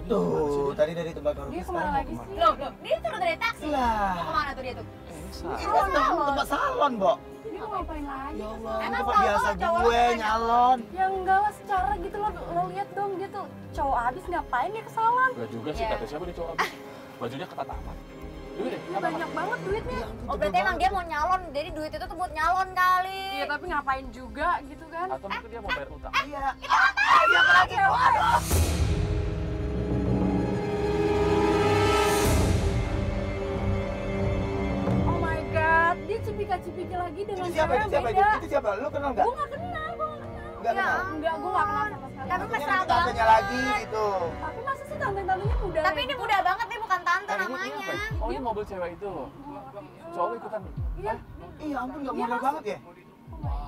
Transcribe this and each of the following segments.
Tuh, tadi dari Tembakau. Dia kemana lagi sih? Loh, dia turun dari taksi. Lah. Kemana tuh dia tuh? Ini kan tempat salon, Bo. Dia mau ngapain lagi? Ya Allah, ini Emang tempat kalau biasa cowok gue kan nyalon. Ya enggak lah, secara gitu lo lihat dong dia tuh cowok abis ngapain dia ke salon? Enggak juga sih, kata siapa nih cowok abis? Bajunya ketat amat. Duit deh, Dia banyak banget duitnya. Oh, berarti emang dia mau nyalon, jadi duit itu tuh buat nyalon kali. Iya, tapi ngapain juga gitu kan? Atau mungkin dia mau bayar utang. Iya. Siapa lagi? Waduh. Oh my god, dia cipika-cipiki lagi dengan Itu siapa? cewek Itu siapa? beda. Itu siapa? Lu kenal nggak? Gue gak kenal, gue gak kenal. Nggak kenal. Enggak, gue gak kenal sama sekali. Tapi Ini mesra banget. tantenya lagi gitu. Tapi masa sih tante-tantenya muda? Tapi ini muda banget, dia bukan tante Ini namanya. apa ya? Oh, ini mobil cewek itu loh. Cowok lu ikutan. Iya. Iya ampun, nggak model banget ya?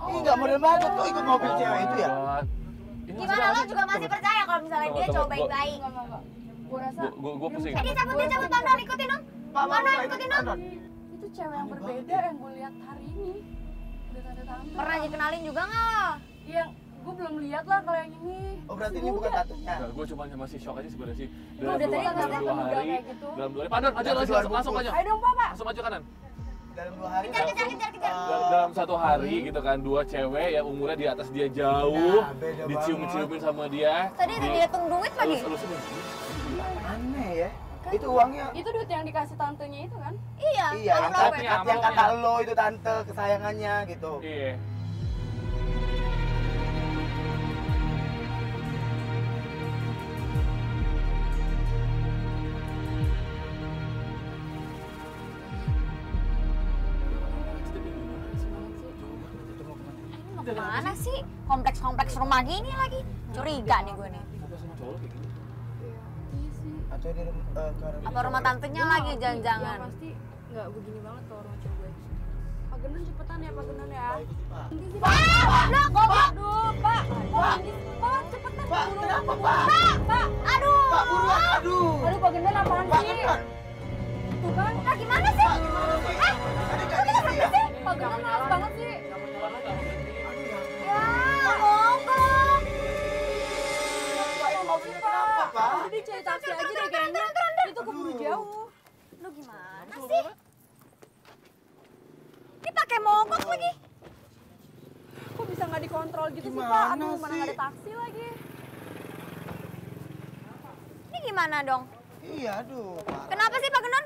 Ih, nggak model banget tuh ikut mobil cewek itu ya? Gimana lo juga masih percaya kalau misalnya dia cowok baik-baik? Enggak. Gue rasa Gue pusing. Dia cabut Pandol, ikutin dong. Pandol, ikutin dong. itu cewek yang berbeda yang gue lihat hari ini. Udah tante-tante. Pernah dikenalin juga nggak? Yang gue belum lihat lah kalau yang ini. Oh berarti ini bukan tatunya? Gue cuma masih shock aja sebenarnya sih. Udah tadi dalam nggak dua muda hari, kayak gitu. dalam 2 hari. Padahal aja langsung aja. Ayo dong Pak. Langsung maju kanan. Dalam 2 hari Kejar. Dalam 1 hari gitu kan, 2 cewek yang umurnya di atas dia jauh, Nah, beda dicium-ciumin sama dia. Tadi dia hitung duit lagi. Elus-elusin. aneh ya. Itu uangnya. Itu duit yang dikasih tantenya itu kan? Iya. Iya, yang Amplop tadi ya. yang kata lo itu tante kesayangannya gitu. Iya. Mau kemana sih? Kompleks-kompleks rumah gini lagi. Curiga nih gue nih. Suka sama cowok kayak gini. Iya sih. Atau dia ke Apa rumah tantenya lagi Ya jangan-jangan? pasti nggak begini banget kalau rumah cowok gue. Pak Gendon cepetan ya Pak Gendon ya. Pak. Nanti sih Pak, goblok, goblok. Aduh Pak. Pak cepetan. Pak, Buru. kenapa Pak? Pak. Aduh. Pak buruan, aduh. Aduh Pak Gendon apaan Pak, sih? kan? Tuh kan. Nah, gimana sih? Tadi nggak diisi ya? Pak Gendon males banget sih. Ya, mogok. Kenapa, Pak? Udah dicari taksi aja deh kayaknya. Itu keburu jauh. Lu gimana sih? Ini pakai mogok lagi. Kok bisa nggak dikontrol gitu sih Pak? Gimana Aduh mana sih? nggak ada taksi lagi. Ini gimana dong? Iya, aduh. Parah. Kenapa sih Pak Genon?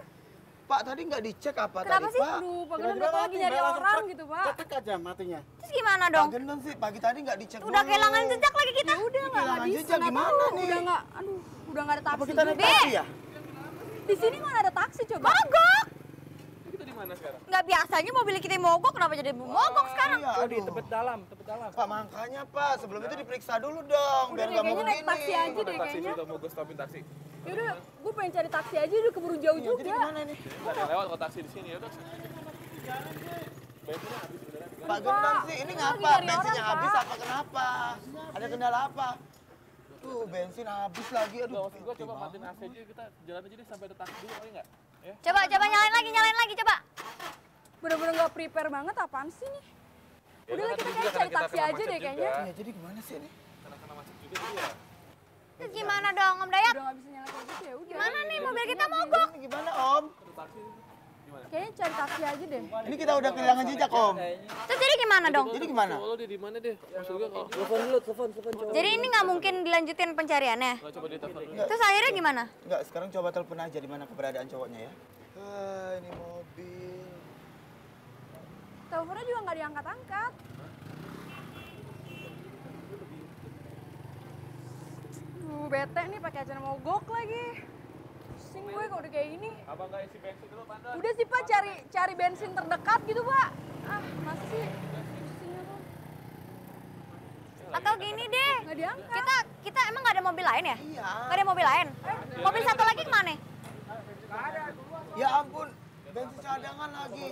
Pak tadi nggak dicek apa Kenapa tadi sih? Pak? Aduh Pak Gendon udah lagi nyari orang gitu Pak. Cetek aja matinya. Terus gimana Pak dong? Gendon sih pagi tadi nggak dicek Udah dulu. kehilangan jejak lagi kita. Ya udah nggak Kehilangan bisa. jejak nggak gimana tahu. nih? Udah nggak, aduh udah nggak ada Apa taksi kita naik juga. taksi ya? Di sini mana ada taksi coba? Mogok. Kita di mana sekarang? Nggak biasanya mobil kita mogok, kenapa jadi mogok sekarang? Iya, aduh. Tebet dalam. Pak makanya Pak, sebelum itu diperiksa dulu dong, Udah biar deh, nggak kayaknya mogok naik taksi gini. aja deh Taksi kayaknya. udah mau gue stopin taksi. Yaudah, gue pengen cari taksi aja udah keburu jauh Iya, juga. jadi gimana nih? Nggak ada lewat kalau taksi di sini ya udah. Bensinnya habis beneran. Pak Gendon sih, ini Lagi ngapa? nyari Bensinnya orang, habis Pak. apa kenapa? Ada kendala apa? Tuh bensin habis lagi, Nggak, aduh. maksud gue coba matiin AC aja, kita jalan aja deh sampai ada taksi dulu, kali nggak? Ya? Coba nyalain lagi coba. Bener-bener nggak prepare banget apaan sih nih? Ya, Udah lah kan kita tadi kayak juga cari karena taksi kita kena aja macet deh juga. kayaknya. Ya jadi gimana sih ini? Kena macet juga tadi ya. Terus gimana dong Om Dayat? Udah nggak bisa nyala kayak gitu ya udah. Gimana nih mobil kita mogok? Ini gimana Om? Ada taksi gimana? Kayaknya cari taksi aja deh. Ini kita udah kehilangan jejak Om. Terus jadi gimana dong? Jadi gimana? Lo di mana deh? Maksud gue kalau Telepon coba. Jadi ini nggak mungkin dilanjutin pencariannya. nggak coba ditelepon dulu. Terus akhirnya gimana? Enggak, sekarang coba telepon aja di mana keberadaan cowoknya ya. Ini mobil. Teleponnya juga nggak diangkat-angkat. Duh, bete nih pakai acara mogok lagi. Pusing gue kalau udah kayak gini. Abang nggak isi bensin dulu, Pandor? Udah sih Pak cari bensin terdekat gitu Pak. Ah, masa sih? Pusing aku. Atau gini deh. Nggak diangkat. Kita emang nggak ada mobil lain ya? Iya. Nggak ada mobil lain? Mobil satu lagi kemana? Ya ampun, bensin cadangan lagi.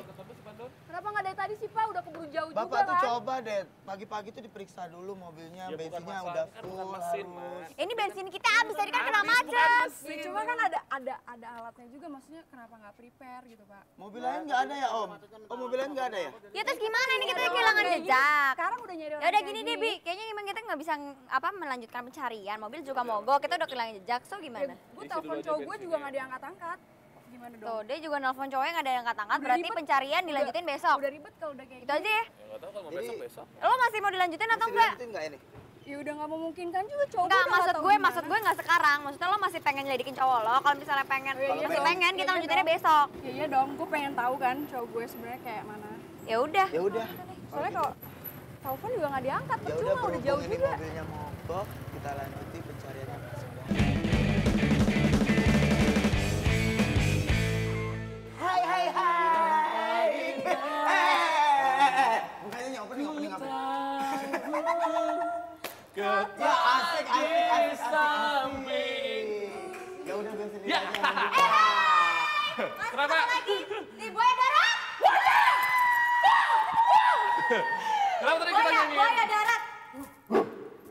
Don? Kenapa nggak dari tadi sih Pak? Udah keburu jauh juga Bapak tuh kan? coba deh, pagi-pagi tuh diperiksa dulu mobilnya, Ya, bukan bensinnya masalah, udah kan full bukan mesin, harus. Mas. Ini bensin kita habis tadi kan kena Habis, bukan macet. mesin. Ya, cuma kan ada alatnya juga, maksudnya kenapa nggak prepare gitu Pak? Mobil lain nggak ada ya Om? Oh mobil lain nggak ada ya? Ya terus gimana ini kita kehilangan jejak. Sekarang udah nyari orang Ya udah kayak gini deh Bi, kayaknya emang kita nggak bisa melanjutkan pencarian. Mobil juga mogok, kita udah kehilangan jejak. So gimana? Gue Isi telepon dulu aja cowok gue bensinnya. juga nggak diangkat-angkat. Gimana dong? Tuh, dia juga nelpon cowoknya nggak ada yang angkat-angkat, Udah berarti ribet. pencarian dilanjutin besok. Udah ribet kalau udah kayak Itu aja ya. Ya nggak tahu kalau mau Jadi- besok. Lo masih mau dilanjutin atau Masih enggak? dilanjutin nggak ini? Ya udah nggak memungkinkan juga cowok Enggak, gue udah maksud nggak tahu gue gimana. nggak sekarang. Maksudnya lo masih pengen nyelidikin cowok lo. Kalau misalnya pengen, Oh, iya, masih iya. pengen, kita Iya, lanjutinnya dong. besok. Ya iya dong, gue pengen tahu kan cowok gue sebenarnya kayak mana. Ya udah. Ya udah. Soalnya kalau telepon juga nggak diangkat, Ya udah percuma udah jauh berhubung ini juga. mobilnya mogok, kita lanjuti pencariannya. Hai hai hai. Mukanya opening. Ya asik. Ya udah bensin Ya. aja. Kenapa? Nih, buaya darat. Kenapa tadi kita nyanyiin? Buaya darat.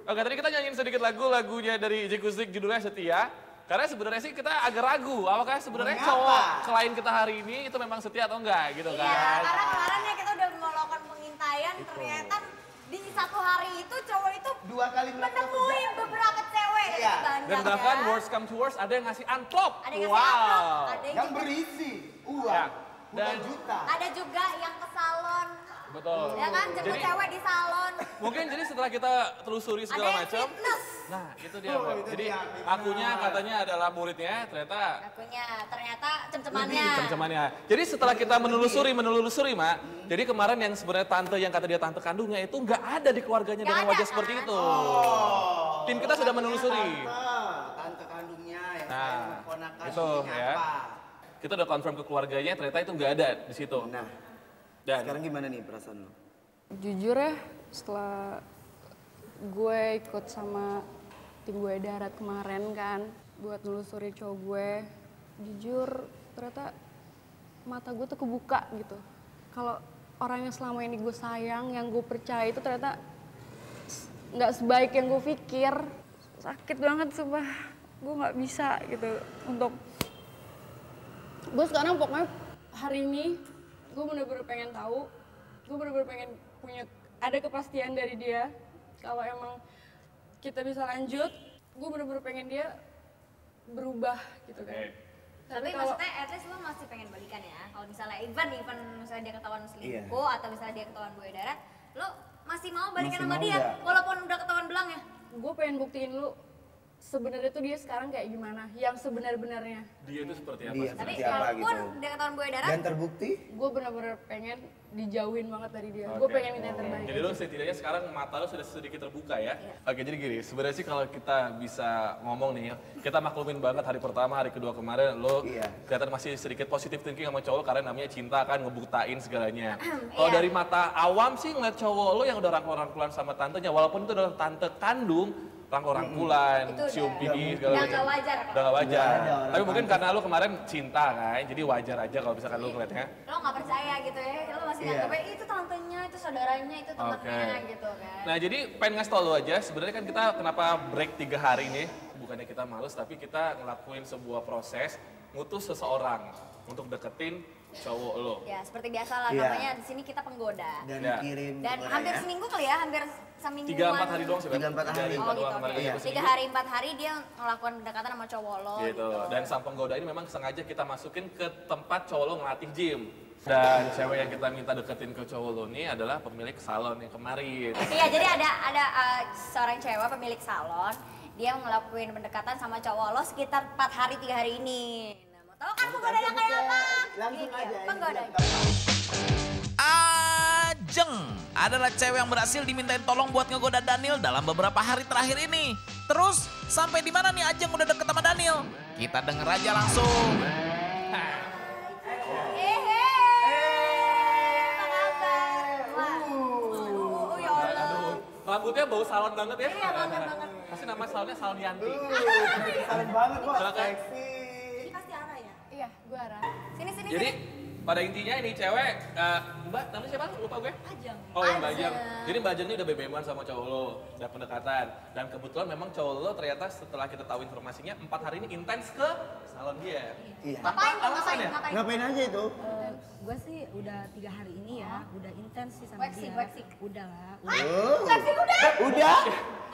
Oke, tadi kita nyanyiin sedikit lagunya dari Jekuzik judulnya Setia. Karena sebenarnya sih kita agak ragu, apakah sebenarnya Mengapa? cowok klien kita hari ini itu memang setia atau enggak gitu Iya, kan? karena kemarin ya kita udah melakukan pengintaian, ternyata di satu hari itu cowok itu 2 kali melakukan menemui beberapa cewek. Iya. Banyak Dan bahkan ya. worst come to worst ada yang ngasih amplop. Ada yang ngasih amplop, ada yang yang juga, berisi Ya. uang Dan- juta. ada juga yang ke salon. Betul. Ya kan, jemput Jadi cewek di salon. mungkin jadi setelah kita telusuri Ada segala yang macam, fitness. nah itu dia. Oh, Mbak. itu Jadi dia, fitness. akunya katanya adalah muridnya, ternyata Akunya, ternyata cem-cemannya. cem-cemannya. Jadi setelah kita menelusuri Mak, jadi kemarin yang sebenarnya tante yang kata dia tante kandungnya itu nggak ada di keluarganya Nggak dengan ada, wajah seperti kan? itu. Oh, Tim kita sudah menelusuri. Tante kandungnya yang Nah, saya keponakan itu ini ya. apa? Kita udah confirm ke keluarganya, ternyata itu nggak ada di situ. Nah, Dan sekarang gimana nih perasaan lo? Jujur ya, setelah gue ikut sama tim gue darat kemarin kan, buat nelusuri cowok gue, jujur ternyata mata gue tuh kebuka gitu. Kalau orang yang selama ini gue sayang, yang gue percaya itu ternyata nggak sebaik yang gue pikir. Sakit banget sumpah, gue nggak bisa gitu untuk gue sekarang pokoknya hari ini gue bener-bener pengen tahu, gue bener-bener pengen punya ada kepastian dari dia kalau emang kita bisa lanjut, gue bener-bener pengen dia berubah gitu kan. Tapi kalau- maksudnya at least lo masih pengen balikan ya. Kalau misalnya even misalnya dia ketahuan selingkuh atau misalnya dia ketahuan buaya darat, lo masih mau balikan Masih sama mau dia nggak? walaupun udah ketahuan belang ya. Gue pengen buktiin lu sebenarnya tuh dia sekarang kayak gimana, yang sebenar-benarnya. dia itu seperti apa? Dia sih? Tapi seperti apa walaupun gitu. dia ketahuan buaya darat, Dan terbukti? Gue bener-bener pengen dijauhin banget dari dia. Oke. Gue pengen minta yang terbaik. Jadi lo setidaknya sekarang mata lo sudah sedikit terbuka ya. Oke, jadi gini, sebenarnya sih kalau kita bisa ngomong nih, kita maklumin banget hari pertama, hari kedua kemarin lo Iya. kelihatan masih sedikit positif thinking sama cowok karena namanya cinta kan ngebuktain segalanya. Kalau Iya. dari mata awam sih ngeliat cowok lo yang udah rangkul-rangkulan sama tantenya, walaupun itu adalah tante kandung, rangkul-rangkulan, Itu udah- cium pipi segala udah macam. nggak wajar. Udah nggak wajar. Nggak ada orang Tapi mungkin karena lo kemarin cinta kan, jadi wajar aja kalau misalkan lo ngeliatnya. lo nggak percaya gitu ya. Lo masih Iya. nganggapnya itu tantenya, itu saudaranya, itu temannya gitu kan. Nah jadi pengen ngasih tau lo aja, sebenarnya kan kita kenapa break 3 hari nih, bukannya kita males tapi kita ngelakuin sebuah proses ngutus seseorang untuk deketin cowok lo. Ya seperti biasa lah, Iya. namanya di sini kita penggoda. Dan Ya. kirim Dan ke hampir orang ya. seminggu kali ya, hampir semingguan. 3-4 hari doang sih, Beb. 3-4 hari. 3-4 Oh gitu, doang, kemarin oke. aja 3 seminggu. hari 4 hari dia melakukan pendekatan sama cowok lo Gitu. Dan sang penggoda ini memang sengaja kita masukin ke tempat cowok lo ngelatih gym. Dan cewek yang kita minta deketin ke cowok lo ini adalah pemilik salon yang kemarin. Iya, jadi ada seorang cewek pemilik salon, dia ngelakuin pendekatan sama cowok lo sekitar 4 hari 3 hari ini. Nah, mau tahu kan penggodanya kayak apa? Langsung Ini dia, aja. penggodanya. Ajeng adalah cewek yang berhasil dimintain tolong buat ngegoda Daniel dalam beberapa hari terakhir ini. Terus, sampai di mana nih Ajeng udah deket sama Daniel? Kita denger aja langsung. Apa kabar? Wah. Ya Allah. Aduh, rambutnya bau salon banget ya. Iya, banget. Kasih nama salonnya Salon Yanti. Saling banget, wah. Silakan. Seksi. Ini pasti Ara ya? Iya, gue arah. Sini. Jadi pada intinya ini cewek Mbak, namanya siapa? Lupa gue. Ajeng. Oh, yang Mbak Ajeng. Ajeng. Jadi Mbak Ajeng ini udah BBM-an sama cowok lo, udah pendekatan. Dan kebetulan memang cowok lo ternyata setelah kita tahu informasinya 4 hari ini intens ke salon dia. Iya. Ngapain tuh, Alasannya? ngapain? Ngapain aja itu? Gue sih udah 3 hari ini ya, udah intens sih sama Waxing, dia. waxing. Udah lah. Waxing udah? Udah?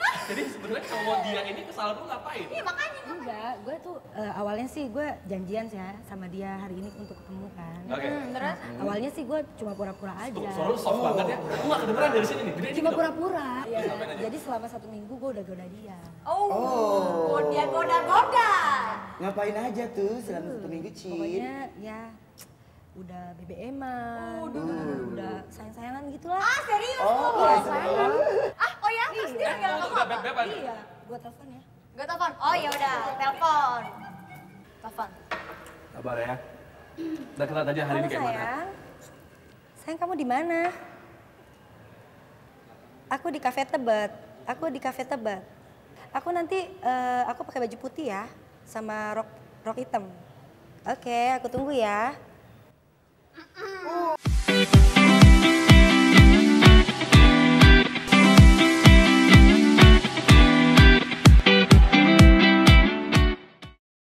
Jadi sebenarnya cowok dia ini ke salon lo ngapain? Iya makanya. Enggak, gue tuh awalnya sih gue janjian sih ya sama dia hari ini untuk ketemu kan. Oke. Terus? Awalnya sih gue cuma pura-pura aja. Tuh, suara lu soft banget ya. Aku gak kedengeran dari sini nih. Gedein Cuma dikit dong. pura-pura. Ya. Sampein aja. Jadi selama 1 minggu gue udah goda dia. Oh, dia goda-goda. Ngapain aja tuh selama 1 minggu, Cin? Pokoknya ya udah BBM-an, udah sayang-sayangan gitu lah. Ah serius? Oh, sayang. Oh ya? Terus dia bilang Itu kamu udah apa? beb-beban. Iya, gue telepon ya. Gue telepon. Oh ya udah, telepon. Telepon. Sabar ya. Udah kita lihat aja hari ini Halo kayak mana. sayang. Sayang kamu di mana? Aku di kafe Tebet. Aku nanti aku pakai baju putih ya sama rok hitam. Oke, aku tunggu ya.